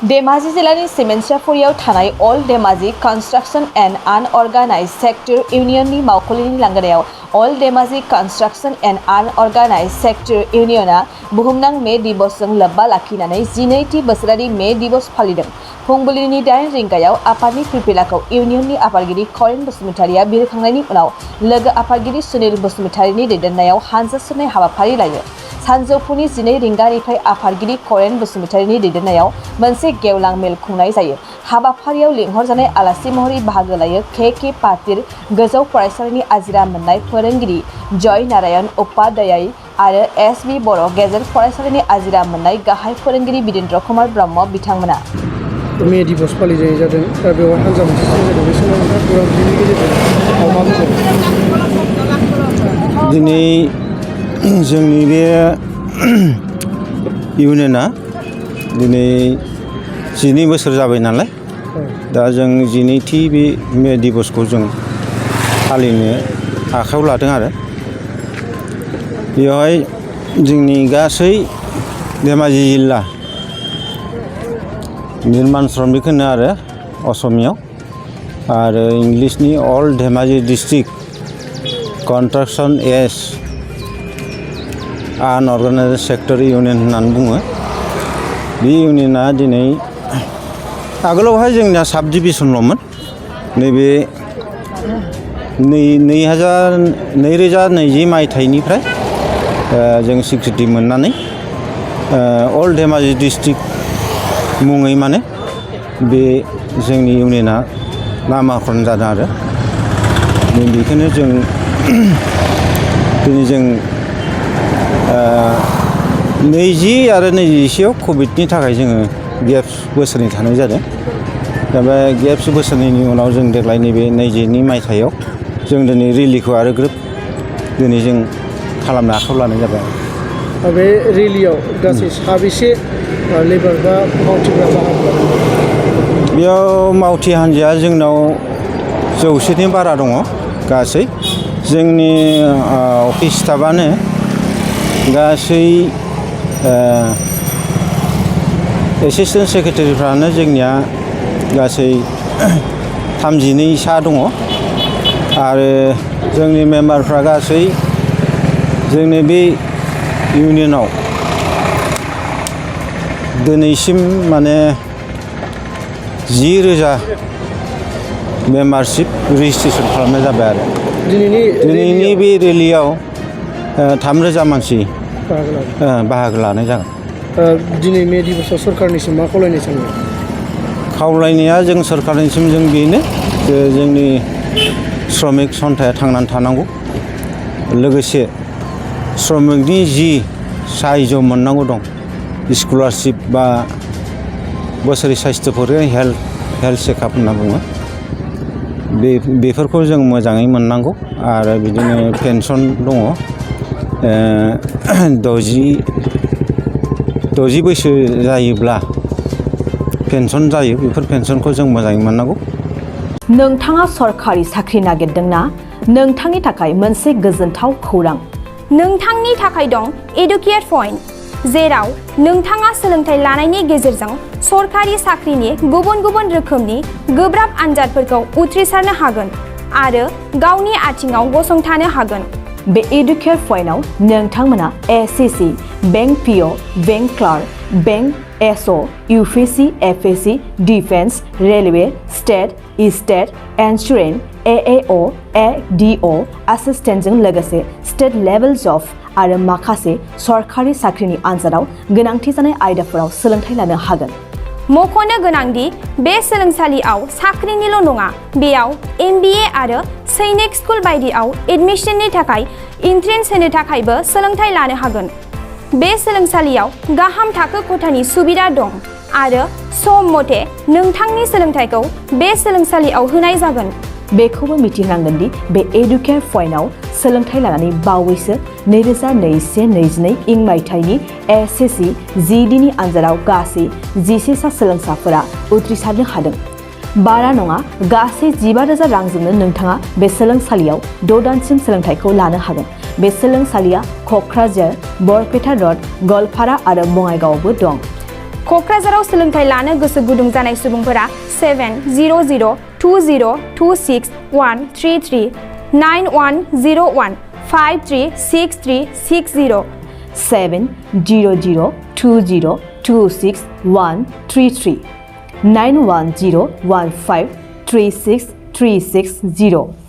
धेमाजि जिल्लानि सिमेन्टसाफुरियाव थानाय अल Dhemaji construction and आनअर्गानाइज्ड sector इउनियननि मावखुलिनि लांगोनायाव अल धेमाजि कन्स्ट्रक्शन एन्ड आनअर्गानाइज्ड सेक्टर इउनियना बुहुमनां मे दिवसजों लोब्बा लाखिनानै 12थि बोसोरारि मे दिवस फालिदों। फुंबिलिनि 8 रिंगायाव आफादनि फिरफिलाखौ इउनियननि आफादगिरि करेन बसुमतारिया बिरखांनायनि उनाव लोगो आफादगिरि सुनिल बसुमतारिनि दैदेननायाव हानजा सुरनाय हाबाफारि लायो। सानजौफुनि 12 रिंगानिफ्राय आफादगिरि करेन बसुमतारिनि दैदेननायाव मोनसे गेवलां मेल खुंनाय जायो। हाबाफारियाव लिंहरजानाय आलासि महरै बाहागो लायो के पाटिल गोजौ फरायसालिनि आजिरा मोननाय फोरोंगिरि जय नारायण उपाध्याय आरो एस.बी. बर' गेजेर फरायसालिनि आजिरा मोननाय गाहाय फोरोंगिरि बिरेन्द्र कुमार ब्रह्म बिथांमोना। मे दिवस फालिनाय जादों दा बेवहाय हानजा मोनसे जादों बे समाव नोंथाङा खौरां बिजोंनि गेजेरजों मा बुंदों? दिनै जोंनि बे इउनियना दिनै 12 बोसोर जाबाय नालाय दा जों 12थि बे मे दिवसखौ जों फालिनो आखायाव लादों आरो बेवहाय जोंनि गासै धेमाजि जिल्ला निर्माण श्रमिक होनो आरो असमियाव आरो इंलिसनि अल धेमाजि डिस्ट्रिक्ट कन्स्ट्राक्शन एस आनअर्गानाइज्ड सेक्टर इउनियन होननानै बुङो। बे इउनियना दिनै आगोलावहाय जोंनिया साब डिभिसनल'मोन। नैबे 2020 मायथाइनिफ्राय जों स्वीकृति मोननानै अल धेमाजि डिस्ट्रिक्ट मुङै माने बे जोंनि इउनियना नामाकरन जादों आरो बेखौनो जों दिनै जों 20 आरो 21 कभिडनि थाखाय जोङो गेप्स बोसोरनै थानाय जादों। दा बे गेप्स बोसोरनैनि उनाव जों देग्लाय नैबे 22 मायथाइयाव जों दिनै रेलिखौ आरो ग्रोब दिनै जों खालामनो आखायाव लानाय जाबाय। बे रेलियाव गासै साबेसे लेबार बा मावथिग्रा बाहागो लादों? बेयाव मावथि हान्जाया जोंनाव 100नि बारा दङ गासै। जोंनि अफिस स्टाफानो गासै एसिस्टेन्ट सेक्रेटारिफ्रानो जोंनिया गासै 32 दङ आरो जोंनि मेम्बारफ्रा गासै जोंनि बे इउनियनाव दिनैसिम माने 10,000 मेम्बारशिप रेजिस्ट्रेसन खालामनाय जाबाय आरो दिनैनि बे रेलियाव 3,000 मानसि बाहागो लानाय जागोन। दिनै मे दिवसआव सरकारनिसिम मा खावलायनो सानो? खावलायनाया जों सरकारनिसिम जों बेनो जे जोंनि श्रमिक सन्थाया थांनानै थानांगौ लोगोसे श्रमिकनि जि साहायज मोननांगौ दं स्कलारशिप बा बोसोरारि साइस्थ'फोर हेल्थ चेकआप होनना बुङो बेफोरखौ जों मोजाङै मोननांगौ आरो बिदिनो पेन्सन दङ 60 बैसो जायोब्ला पेन्सन जायो बेफोर पेन्सनखौ जों मोजाङै मोननांगौ। नोंथाङा सरकारि साख्रि नागिरदोंना? नोंथांनि थाखाय मोनसे गोजोनथाव खौरां। नोंथांनि थाखाय दं एडुकेट पइन्ट, जेराव नोंथाङा सोलोंथाइ लानायनि गेजेरजों सरकारि साख्रिनि गुबुन गुबुन रोखोमनि गोब्राब आनजादफोरखौ उथ्रिसारनो हागोन आरो गावनि आथिङाव गसंथानो हागोन। बे एडुकेट पइन्टआव नोंथांमोना SSC, bank PO, bank clerk, bank SO, UPSC, FSC, defence, railway, state insurance, एएअ, एडिअ एसिस्टेन्टजों लोगोसे स्टेट लेभेल जब आरो माखासे सरकारि साख्रिनि आनजादाव गोनांथि जानाय आयदाफोराव सोलोंथाइ लानो हागोन। मख'नो गोनांदि बे सोलोंसालियाव साख्रिनिल' नङा, बेयाव MBA आरो सैनिक स्कुल बायदियाव एडमिशननि थाखाय एन्ट्रेन्स होनो थाखायबो सोलोंथाइ लानो हागोन। बे सोलोंसालियाव गाहाम थाखो खथानि सुबिदा दं आरो सम मथे नोंथांनि सोलोंथाइखौ बे सोलोंसालियाव होनाय जागोन। बेखौबो मिथिनांगोन दि बे एडुकेट पइन्टआव सोलोंथाइ लानानै बावैसो 2021-22 मायथाइनि एसएससी GDनि आनजादाव गासै 11 सा सोलोंसाफोरा उथ्रिसारनो हादों। बारा नङा, गासै 15,000 रांजोंनो नोंथाङा बे सोलोंसालियाव 6 दानसिम सोलोंथाइखौ लानो हागोन। बे सोलोंसालिया क'क्राझार, बरपेटा र'ड, गवालपारा आरो बङाइगावआवबो दं। क'क्राझाराव सोलोंथाइ लानो गोसो गुदुं जानाय सुबुंफोरा 70026133133 9101536360 70020261333 9101536360